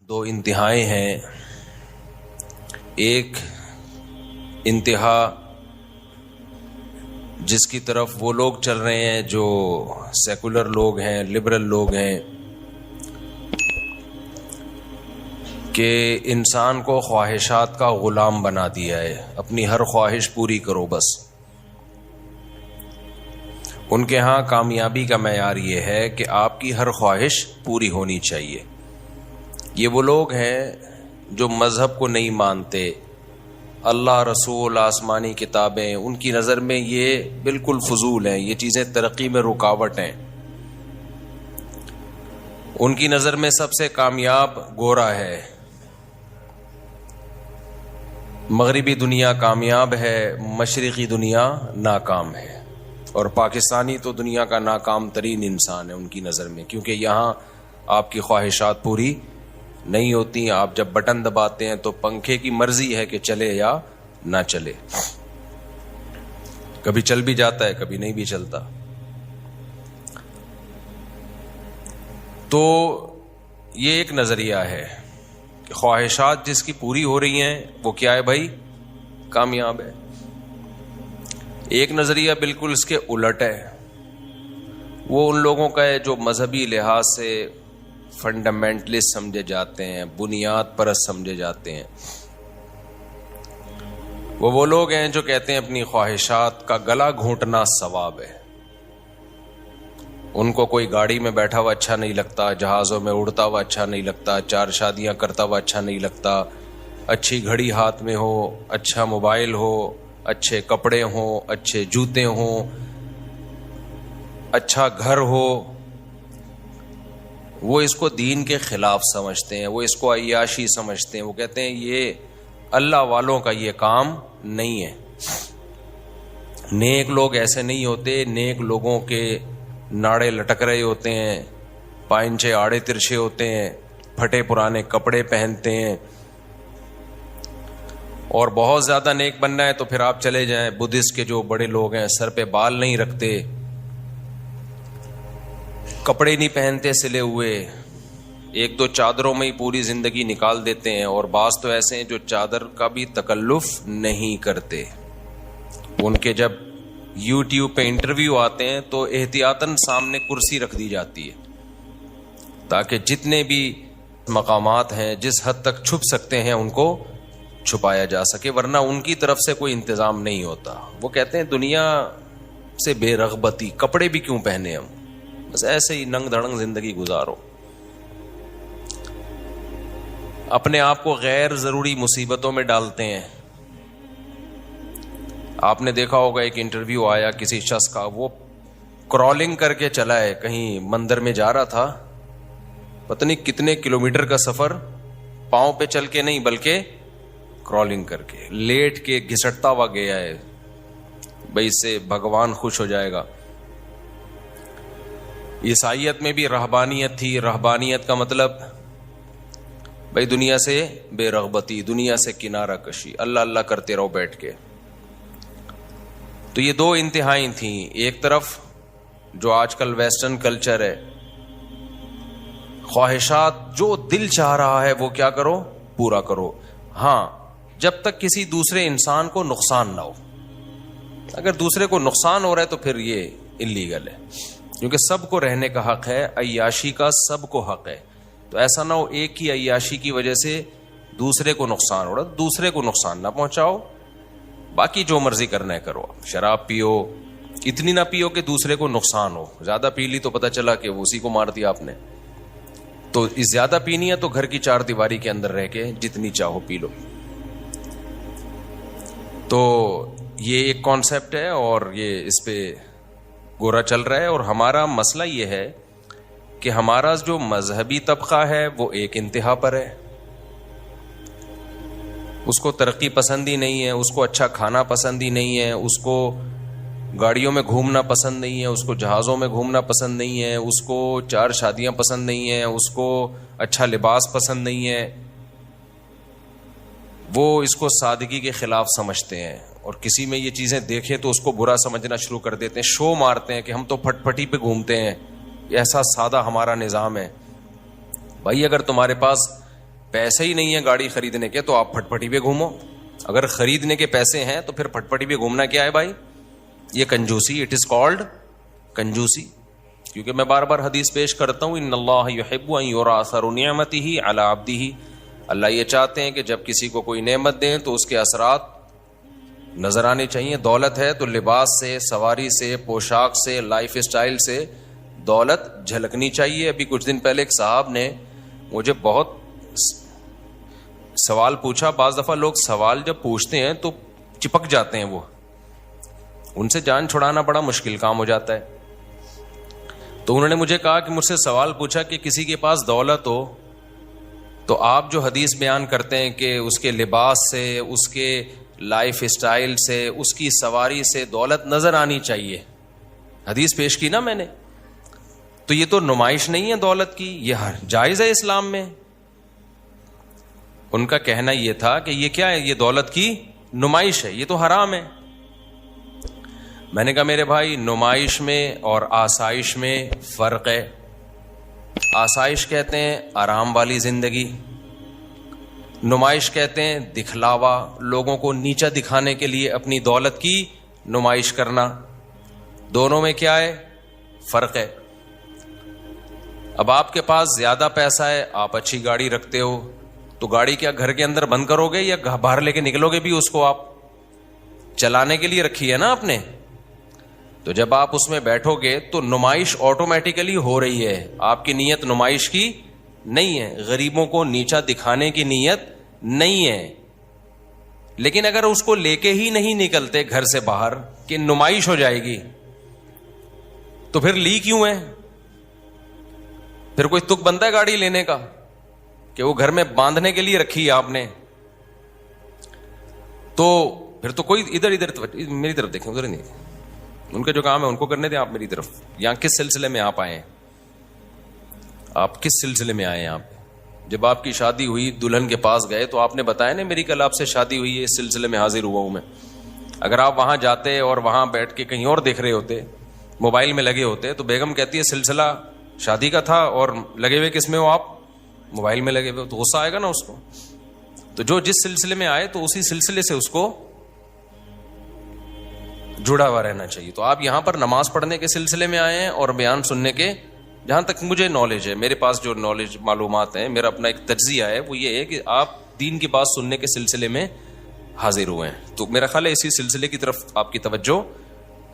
دو انتہائیں ہیں. ایک انتہا جس کی طرف وہ لوگ چل رہے ہیں جو سیکولر لوگ ہیں، لبرل لوگ ہیں، کہ انسان کو خواہشات کا غلام بنا دیا ہے، اپنی ہر خواہش پوری کرو بس. ان کے ہاں کامیابی کا معیار یہ ہے کہ آپ کی ہر خواہش پوری ہونی چاہیے. یہ وہ لوگ ہیں جو مذہب کو نہیں مانتے، اللہ، رسول، آسمانی کتابیں، ان کی نظر میں یہ بالکل فضول ہیں، یہ چیزیں ترقی میں رکاوٹ ہیں. ان کی نظر میں سب سے کامیاب گورا ہے، مغربی دنیا کامیاب ہے، مشرقی دنیا ناکام ہے، اور پاکستانی تو دنیا کا ناکام ترین انسان ہے ان کی نظر میں، کیونکہ یہاں آپ کی خواہشات پوری نہیں ہوتی. آپ جب بٹن دباتے ہیں تو پنکھے کی مرضی ہے کہ چلے یا نہ چلے، کبھی چل بھی جاتا ہے کبھی نہیں بھی چلتا. تو یہ ایک نظریہ ہے کہ خواہشات جس کی پوری ہو رہی ہیں وہ کیا ہے بھائی؟ کامیاب ہے. ایک نظریہ بالکل اس کے الٹ ہے، وہ ان لوگوں کا ہے جو مذہبی لحاظ سے فنڈامنٹلسٹ سمجھے جاتے ہیں، بنیاد پرست سمجھے جاتے ہیں. وہ لوگ ہیں جو کہتے ہیں اپنی خواہشات کا گلا گھونٹنا ثواب ہے. ان کو کوئی گاڑی میں بیٹھا ہوا اچھا نہیں لگتا، جہازوں میں اڑتا ہوا اچھا نہیں لگتا، 4 شادیاں کرتا ہوا اچھا نہیں لگتا، اچھی گھڑی ہاتھ میں ہو، اچھا موبائل ہو، اچھے کپڑے ہوں، اچھے جوتے ہوں، اچھا گھر ہو. وہ اس کو دین کے خلاف سمجھتے ہیں، وہ اس کو عیاشی سمجھتے ہیں. وہ کہتے ہیں یہ اللہ والوں کا یہ کام نہیں ہے. نیک لوگ ایسے نہیں ہوتے، نیک لوگوں کے ناڑے لٹک رہے ہوتے ہیں، پائنچے آڑے ترچھے ہوتے ہیں، پھٹے پرانے کپڑے پہنتے ہیں. اور بہت زیادہ نیک بننا ہے تو پھر آپ چلے جائیں بدھسٹ کے جو بڑے لوگ ہیں، سر پہ بال نہیں رکھتے، کپڑے نہیں پہنتے سلے ہوئے، 1-2 چادروں میں ہی پوری زندگی نکال دیتے ہیں. اور بعض تو ایسے ہیں جو چادر کا بھی تکلف نہیں کرتے. ان کے جب یوٹیوب پہ انٹرویو آتے ہیں تو احتیاطاً سامنے کرسی رکھ دی جاتی ہے تاکہ جتنے بھی مقامات ہیں جس حد تک چھپ سکتے ہیں ان کو چھپایا جا سکے، ورنہ ان کی طرف سے کوئی انتظام نہیں ہوتا. وہ کہتے ہیں دنیا سے بے رغبتی، کپڑے بھی کیوں پہنے ہم، بس ایسے ہی ننگ دھڑنگ زندگی گزارو. اپنے آپ کو غیر ضروری مصیبتوں میں ڈالتے ہیں. آپ نے دیکھا ہوگا ایک انٹرویو آیا کسی شخص کا، وہ کرالنگ کر کے چلا ہے، کہیں مندر میں جا رہا تھا، پتہ نہیں کتنے کلومیٹر کا سفر پاؤں پہ چل کے نہیں بلکہ کرالنگ کر کے، لیٹ کے گھسٹتا ہوا گیا ہے. بھائی اس سے بھگوان خوش ہو جائے گا. عیسائیت میں بھی رہبانیت تھی. رہبانیت کا مطلب بھائی دنیا سے بے رغبتی، دنیا سے کنارہ کشی، اللہ اللہ کرتے رہو بیٹھ کے. تو یہ 2 انتہائیں تھیں. ایک طرف جو آج کل ویسٹرن کلچر ہے، خواہشات جو دل چاہ رہا ہے وہ کیا کرو؟ پورا کرو. ہاں جب تک کسی دوسرے انسان کو نقصان نہ ہو. اگر دوسرے کو نقصان ہو رہا ہے تو پھر یہ انلیگل ہے، کیونکہ سب کو رہنے کا حق ہے، عیاشی کا سب کو حق ہے. تو ایسا نہ ہو ایک کی عیاشی کی وجہ سے دوسرے کو نقصان ہو رہا، دوسرے کو نقصان نہ پہنچاؤ، باقی جو مرضی کرنا ہے کرو. شراب پیو، اتنی نہ پیو کہ دوسرے کو نقصان ہو. زیادہ پی لی تو پتہ چلا کہ اسی کو مار دیا آپ نے. تو زیادہ پینی ہے تو گھر کی 4 دیواری کے اندر رہ کے جتنی چاہو پی لو. تو یہ ایک کانسیپٹ ہے اور یہ اس پہ گورا چل رہا ہے. اور ہمارا مسئلہ یہ ہے کہ ہمارا جو مذہبی طبقہ ہے وہ ایک انتہا پر ہے. اس کو ترقی پسند ہی نہیں ہے، اس کو اچھا کھانا پسند ہی نہیں ہے، اس کو گاڑیوں میں گھومنا پسند نہیں ہے، اس کو جہازوں میں گھومنا پسند نہیں ہے، اس کو 4 شادیاں پسند نہیں ہیں، اس کو اچھا لباس پسند نہیں ہے. وہ اس کو سادگی کے خلاف سمجھتے ہیں، اور کسی میں یہ چیزیں دیکھیں تو اس کو برا سمجھنا شروع کر دیتے ہیں. شو مارتے ہیں کہ ہم تو پھٹ پھٹی پہ گھومتے ہیں، ایسا سادہ ہمارا نظام ہے. بھائی اگر تمہارے پاس پیسے ہی نہیں ہے گاڑی خریدنے کے تو آپ پھٹ پٹی پہ گھومو. اگر خریدنے کے پیسے ہیں تو پھر پھٹ پٹی پہ گھومنا کیا ہے بھائی؟ یہ کنجوسی. It is called کنجوسی. کیونکہ میں بار بار حدیث پیش کرتا ہوں, ان اللہ یحب ان یری اثر نعمتہ علی عبدہ. اللہ یہ چاہتے ہیں کہ جب کسی کو کوئی نعمت دیں تو اس کے اثرات نظر آنے چاہیے. دولت ہے تو لباس سے, سواری سے, پوشاک سے, لائف اسٹائل سے دولت جھلکنی چاہیے. ابھی کچھ دن پہلے ایک صاحب نے مجھے بہت سوال پوچھا. بعض دفعہ لوگ سوال جب پوچھتے ہیں تو چپک جاتے ہیں, وہ ان سے جان چھڑانا بڑا مشکل کام ہو جاتا ہے. تو انہوں نے مجھے کہا کہ مجھ سے سوال پوچھا کہ کسی کے پاس دولت ہو تو آپ جو حدیث بیان کرتے ہیں کہ اس کے لباس سے, اس کے لائف اسٹائل سے, اس کی سواری سے دولت نظر آنی چاہیے. حدیث پیش کی نا میں نے, تو یہ تو نمائش نہیں ہے دولت کی, یہ جائز ہے اسلام میں. ان کا کہنا یہ تھا کہ یہ کیا ہے, یہ دولت کی نمائش ہے, یہ تو حرام ہے. میں نے کہا میرے بھائی, نمائش میں اور آسائش میں فرق ہے. آسائش کہتے ہیں آرام والی زندگی, نمائش کہتے ہیں دکھلاوا, لوگوں کو نیچا دکھانے کے لیے اپنی دولت کی نمائش کرنا. دونوں میں کیا ہے, فرق ہے. اب آپ کے پاس زیادہ پیسہ ہے, آپ اچھی گاڑی رکھتے ہو, تو گاڑی کیا گھر کے اندر بند کرو گے یا باہر لے کے نکلو گے بھی؟ اس کو آپ چلانے کے لیے رکھی ہے نا آپ نے. تو جب آپ اس میں بیٹھو گے تو نمائش آٹومیٹیکلی ہو رہی ہے. آپ کی نیت نمائش کی نہیں ہے, غریبوں کو نیچا دکھانے کی نیت نہیں ہے. لیکن اگر اس کو لے کے ہی نہیں نکلتے گھر سے باہر کہ نمائش ہو جائے گی, تو پھر لی کیوں ہے؟ پھر کوئی تک بنتا ہے گاڑی لینے کا کہ وہ گھر میں باندھنے کے لیے رکھی ہے آپ نے؟ تو پھر تو کوئی ادھر میری طرف دیکھیں, ادھر نہیں, ان کا جو کام ہے ان کو کرنے دیں. آپ میری طرف, یہاں کس سلسلے میں آپ آئے ہیں؟ آپ کس سلسلے میں آئے ہیں یہاں پہ؟ جب آپ کی شادی ہوئی, دلہن کے پاس گئے تو آپ نے بتایا نا میری کل آپ سے شادی ہوئی ہے, اس سلسلے میں حاضر ہوا ہوں میں. اگر آپ وہاں جاتے اور وہاں بیٹھ کے کہیں اور دیکھ رہے ہوتے, موبائل میں لگے ہوتے, تو بیگم کہتی ہے سلسلہ شادی کا تھا اور لگے ہوئے کس میں ہو آپ؟ موبائل میں لگے ہوئے. تو غصہ آئے گا نا اس کو. تو جو جس سلسلے میں آئے تو اسی سلسلے سے اس کو جڑا ہوا رہنا چاہیے. تو آپ یہاں پر نماز پڑھنے کے سلسلے میں آئے ہیں اور بیان سننے کے, جہاں تک مجھے نالج ہے, میرے پاس جو نالج معلومات ہیں, میرا اپنا ایک تجزیہ ہے, وہ یہ ہے کہ آپ دین کی بات سننے کے سلسلے میں حاضر ہوئے ہیں. تو میرا خیال ہے اسی سلسلے کی طرف آپ کی توجہ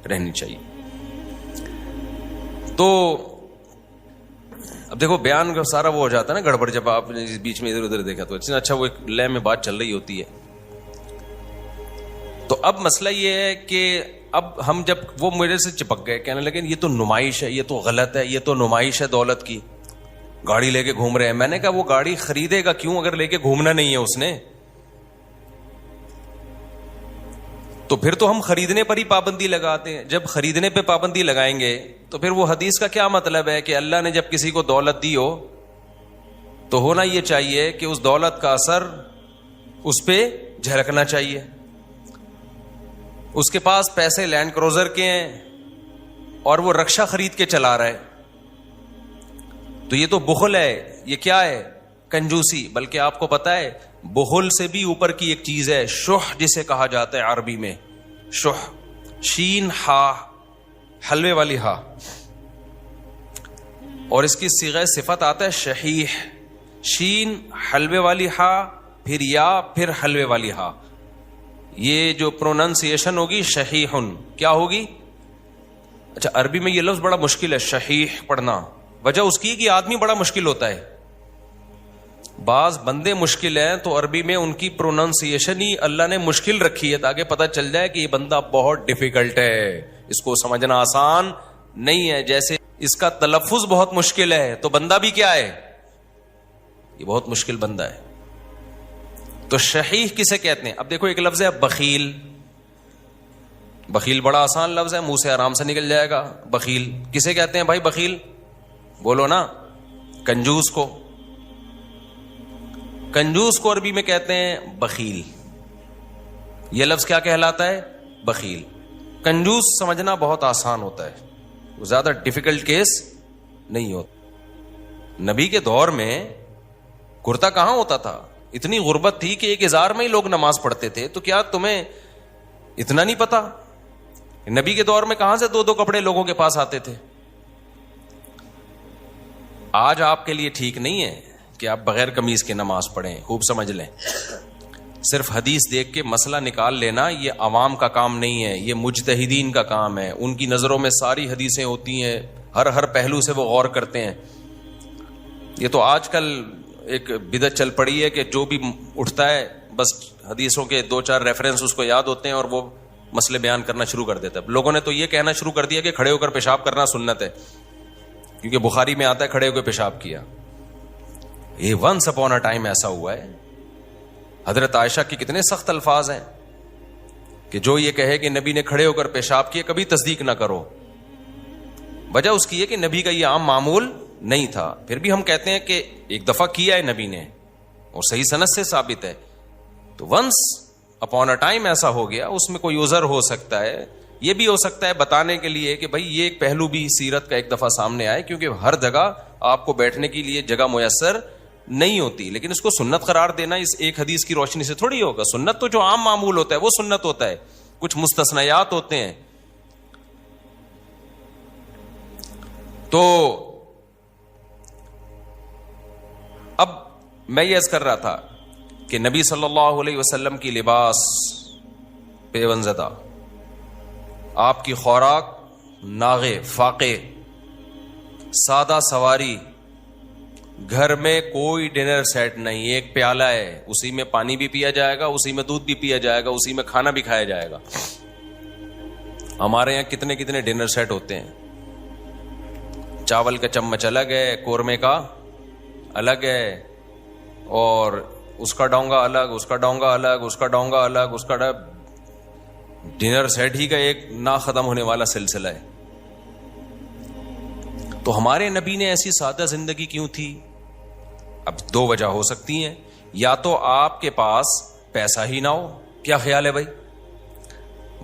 رہنی چاہیے. تو اب دیکھو بیان کا سارا وہ ہو جاتا ہے نا گڑبڑ, جب آپ نے بیچ میں ادھر ادھر دیکھا تو اچھا وہ ایک لے میں بات چل رہی ہوتی ہے. تو اب مسئلہ یہ ہے کہ اب ہم جب وہ میرے سے چپک گئے, کہنے لگے یہ تو نمائش ہے, یہ تو غلط ہے, یہ تو نمائش ہے دولت کی, گاڑی لے کے گھوم رہے ہیں. میں نے کہا وہ گاڑی خریدے گا کیوں اگر لے کے گھومنا نہیں ہے اس نے؟ تو پھر تو ہم خریدنے پر ہی پابندی لگاتے ہیں. جب خریدنے پہ پابندی لگائیں گے تو پھر وہ حدیث کا کیا مطلب ہے کہ اللہ نے جب کسی کو دولت دی ہو تو ہونا یہ چاہیے کہ اس دولت کا اثر اس پہ جھلکنا چاہیے. اس کے پاس پیسے لینڈ کروزر کے ہیں اور وہ رکشا خرید کے چلا رہا ہے, تو یہ تو بخل ہے. یہ کیا ہے؟ کنجوسی. بلکہ آپ کو پتا ہے بخل سے بھی اوپر کی ایک چیز ہے, شح جسے کہا جاتا ہے عربی میں. شح, شین ہا, حلوے والی ہا, اور اس کی صیغہ صفت آتا ہے شحیح. شین حلوے والی ہا, پھر یا, پھر حلوے والی ہا. یہ جو پروننسیشن ہوگی شحیحن, کیا ہوگی؟ اچھا عربی میں یہ لفظ بڑا مشکل ہے شحیح پڑھنا. وجہ اس کی کہ آدمی بڑا مشکل ہوتا ہے. بعض بندے مشکل ہیں تو عربی میں ان کی پروننسیشن ہی اللہ نے مشکل رکھی ہے تاکہ پتہ چل جائے کہ یہ بندہ بہت ڈیفیکلٹ ہے, اس کو سمجھنا آسان نہیں ہے. جیسے اس کا تلفظ بہت مشکل ہے تو بندہ بھی کیا ہے؟ یہ بہت مشکل بندہ ہے. تو شحیح کسے کہتے ہیں؟ اب دیکھو ایک لفظ ہے بخیل. بخیل بڑا آسان لفظ ہے, منہ سے آرام سے نکل جائے گا. بخیل کسے کہتے ہیں بھائی؟ بخیل بولو نا. کنجوس کو. کنجوس کو عربی میں کہتے ہیں بخیل. یہ لفظ کیا کہلاتا ہے؟ بخیل. کنجوس سمجھنا بہت آسان ہوتا ہے, زیادہ ڈیفیکلٹ کیس نہیں ہوتا. نبی کے دور میں کرتا کہاں ہوتا تھا؟ اتنی غربت تھی کہ ایک ہزار میں ہی لوگ نماز پڑھتے تھے. تو کیا تمہیں اتنا نہیں پتا؟ نبی کے دور میں کہاں سے 2 کپڑے لوگوں کے پاس آتے تھے؟ آج آپ کے لیے ٹھیک نہیں ہے کہ آپ بغیر قمیض کے نماز پڑھیں. خوب سمجھ لیں, صرف حدیث دیکھ کے مسئلہ نکال لینا یہ عوام کا کام نہیں ہے, یہ مجتہدین کا کام ہے. ان کی نظروں میں ساری حدیثیں ہوتی ہیں, ہر پہلو سے وہ غور کرتے ہیں. یہ تو آج کل ایک بدعت چل پڑی ہے کہ جو بھی اٹھتا ہے بس حدیثوں کے 2-4 ریفرنس اس کو یاد ہوتے ہیں اور وہ مسئلے بیان کرنا شروع کر دیتا ہے. لوگوں نے تو یہ کہنا شروع کر دیا کہ کھڑے ہو کر پیشاب کرنا سنت ہے, کیونکہ بخاری میں آتا ہے کھڑے ہو کے پیشاب کیا. یہ ونس اپون اے ٹائم ایسا ہوا ہے. حضرت عائشہ کی کتنے سخت الفاظ ہیں کہ جو یہ کہے کہ نبی نے کھڑے ہو کر پیشاب کیا کبھی تصدیق نہ کرو. وجہ اس کی ہے کہ نبی کا یہ عام معمول نہیں تھا. پھر بھی ہم کہتے ہیں کہ ایک دفعہ کیا ہے نبی نے اور صحیح سند سے ثابت ہے, تو ونس اپون اے ٹائم ایسا ہو گیا, اس میں کوئی عذر ہو سکتا ہے. یہ بھی ہو سکتا ہے بتانے کے لیے کہ بھائی یہ ایک پہلو بھی سیرت کا ایک دفعہ سامنے آئے, کیونکہ ہر جگہ آپ کو بیٹھنے کے لیے جگہ میسر نہیں ہوتی. لیکن اس کو سنت قرار دینا اس ایک حدیث کی روشنی سے تھوڑی ہوگا. سنت تو جو عام معمول ہوتا ہے وہ سنت ہوتا ہے, کچھ مستثنیات ہوتے ہیں. تو اب میں یہ عرض کر رہا تھا کہ نبی صلی اللہ علیہ وسلم کی لباس پیون زدہ, آپ کی خوراک ناغے فاقے, سادہ سواری, گھر میں کوئی ڈنر سیٹ نہیں, ایک پیالہ ہے اسی میں پانی بھی پیا جائے گا, اسی میں دودھ بھی پیا جائے گا, اسی میں کھانا بھی کھایا جائے گا. ہمارے یہاں کتنے کتنے ڈنر سیٹ ہوتے ہیں. چاول کا چمچ الگ ہے, قورمے کا الگ ہے, اور اس کا ڈونگا الگ, اس کا ڈونگا الگ, اس کا ڈونگا الگ, اس کا ڈنر سیٹ ہی کا ایک نہ ختم ہونے والا سلسلہ ہے. تو ہمارے نبی نے ایسی سادہ زندگی کیوں تھی؟ اب 2 وجہ ہو سکتی ہیں. یا تو آپ کے پاس پیسہ ہی نہ ہو. کیا خیال ہے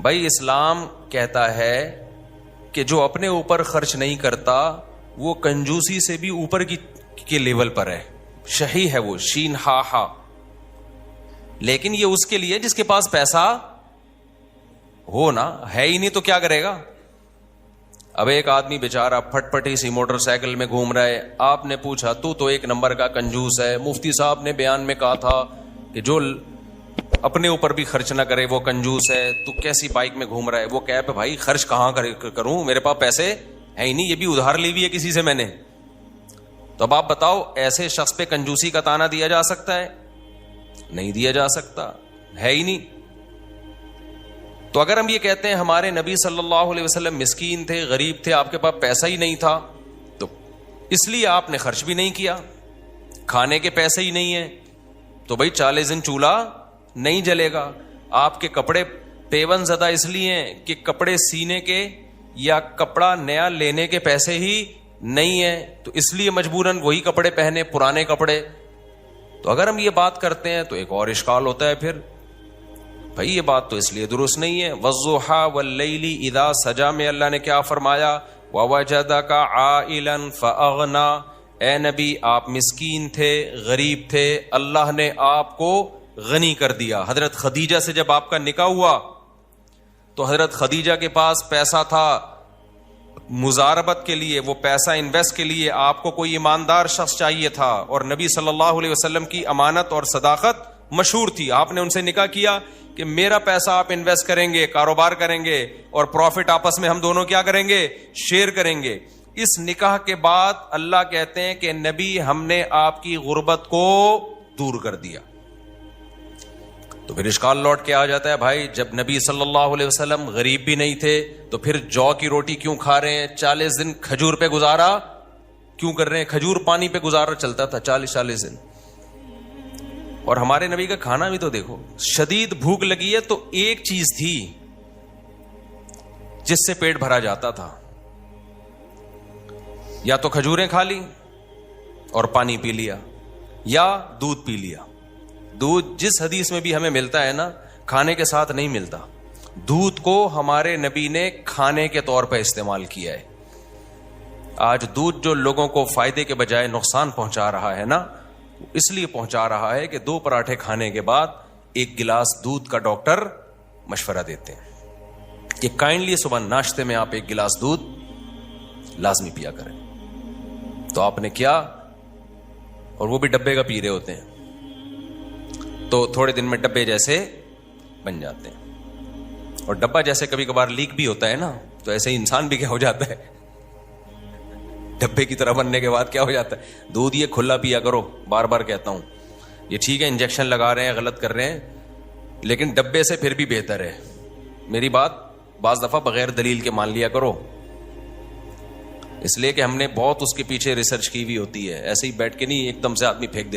بھائی اسلام کہتا ہے کہ جو اپنے اوپر خرچ نہیں کرتا وہ کنجوسی سے بھی اوپر کی لیول پر ہے. شہی ہے وہ, شین ہا. لیکن یہ اس کے لیے جس کے پاس پیسہ ہو نا, ہے ہی نہیں تو کیا کرے گا. اب ایک آدمی بیچارہ پھٹ پٹی سی موٹر سائیکل میں گھوم رہا ہے, آپ نے پوچھا تو ایک نمبر کا کنجوس ہے. مفتی صاحب نے بیان میں کہا تھا کہ جو اپنے اوپر بھی خرچ نہ کرے وہ کنجوس ہے. تو کیسی بائک میں گھوم رہا ہے؟ وہ کہے پہ بھائی خرچ کہاں کروں, میرے پاس پیسے ہے ہی نہیں, یہ بھی ادھار لی ہوئی ہے کسی سے میں نے. تو اب آپ بتاؤ ایسے شخص پہ کنجوسی کا تانا دیا جا سکتا ہے؟ نہیں دیا جا سکتا, ہے ہی نہیں. تو اگر ہم یہ کہتے ہیں ہمارے نبی صلی اللہ علیہ وسلم مسکین تھے, غریب تھے, آپ کے پاس پیسہ ہی نہیں تھا, تو اس لیے آپ نے خرچ بھی نہیں کیا, کھانے کے پیسے ہی نہیں ہیں, تو بھائی 40 دن چولہا نہیں جلے گا. آپ کے کپڑے پیون زدہ اس لیے ہیں کہ کپڑے سینے کے یا کپڑا نیا لینے کے پیسے ہی نہیں ہیں, تو اس لیے مجبوراً وہی کپڑے پہنے, پرانے کپڑے. تو اگر ہم یہ بات کرتے ہیں تو ایک اور اشکال ہوتا ہے پھر, بھائی یہ بات تو اس لیے درست نہیں ہے. وَالضُّحَىٰ وَاللَّيْلِ اِذَا سَجَا میں اللہ نے کیا فرمایا؟ وَوَجَدَكَ عَائِلًا فَأَغْنَىٰ. اے نبی آپ مسکین تھے, غریب تھے, اللہ نے آپ کو غنی کر دیا. حضرت خدیجہ سے جب آپ کا نکاح ہوا تو حضرت خدیجہ کے پاس پیسہ تھا مزاربت کے لیے, وہ پیسہ انویسٹ کے لیے آپ کو کوئی ایماندار شخص چاہیے تھا, اور نبی صلی اللہ علیہ وسلم کی امانت اور صداقت مشہور تھی. آپ نے ان سے نکاح کیا کہ میرا پیسہ آپ انویسٹ کریں گے, کاروبار کریں گے, اور پروفٹ آپس میں ہم دونوں کیا کریں گے, شیئر کریں گے. اس نکاح کے بعد اللہ کہتے ہیں کہ نبی ہم نے آپ کی غربت کو دور کر دیا. تو پھر اشکال لوٹ کے آ جاتا ہے, بھائی جب نبی صلی اللہ علیہ وسلم غریب بھی نہیں تھے تو پھر جو کی روٹی کیوں کھا رہے ہیں, 40 دن کھجور پہ گزارا کیوں کر رہے ہیں؟ کھجور پانی پہ گزارا چلتا تھا 40 دن. اور ہمارے نبی کا کھانا بھی تو دیکھو, شدید بھوک لگی ہے تو ایک چیز تھی جس سے پیٹ بھرا جاتا تھا, یا تو کھجوریں کھا لی اور پانی پی لیا, یا دودھ پی لیا. دودھ جس حدیث میں بھی ہمیں ملتا ہے نا, کھانے کے ساتھ نہیں ملتا. دودھ کو ہمارے نبی نے کھانے کے طور پہ استعمال کیا ہے. آج دودھ جو لوگوں کو فائدے کے بجائے نقصان پہنچا رہا ہے نا, اس لیے پہنچا رہا ہے کہ 2 پراٹھے کھانے کے بعد 1 گلاس دودھ کا ڈاکٹر مشورہ دیتے ہیں کہ کائنڈلی صبح ناشتے میں آپ 1 گلاس دودھ لازمی پیا کریں. تو آپ نے کیا, اور وہ بھی ڈبے کا پی رہے ہوتے ہیں, تو تھوڑے دن میں ڈبے جیسے بن جاتے ہیں. اور ڈبہ جیسے کبھی کبھار لیک بھی ہوتا ہے نا, تو ایسے ہی انسان بھی کیا ہو جاتا ہے, ڈبے کی طرح بننے کے بعد کیا ہو جاتا ہے. دودھ یہ کھلا پیا کرو, بار بار کہتا ہوں. یہ ٹھیک ہے انجیکشن لگا رہے ہیں, غلط کر رہے ہیں, لیکن ڈبے سے پھر بھی بہتر ہے. میری بات بعض دفعہ بغیر دلیل کے مان لیا کرو, اس لیے کہ ہم نے بہت اس کے پیچھے ریسرچ کی ہوئی ہوتی ہے. ایسے ہی بیٹھ کے نہیں ایک دم سے آدمی پھینک دیتا.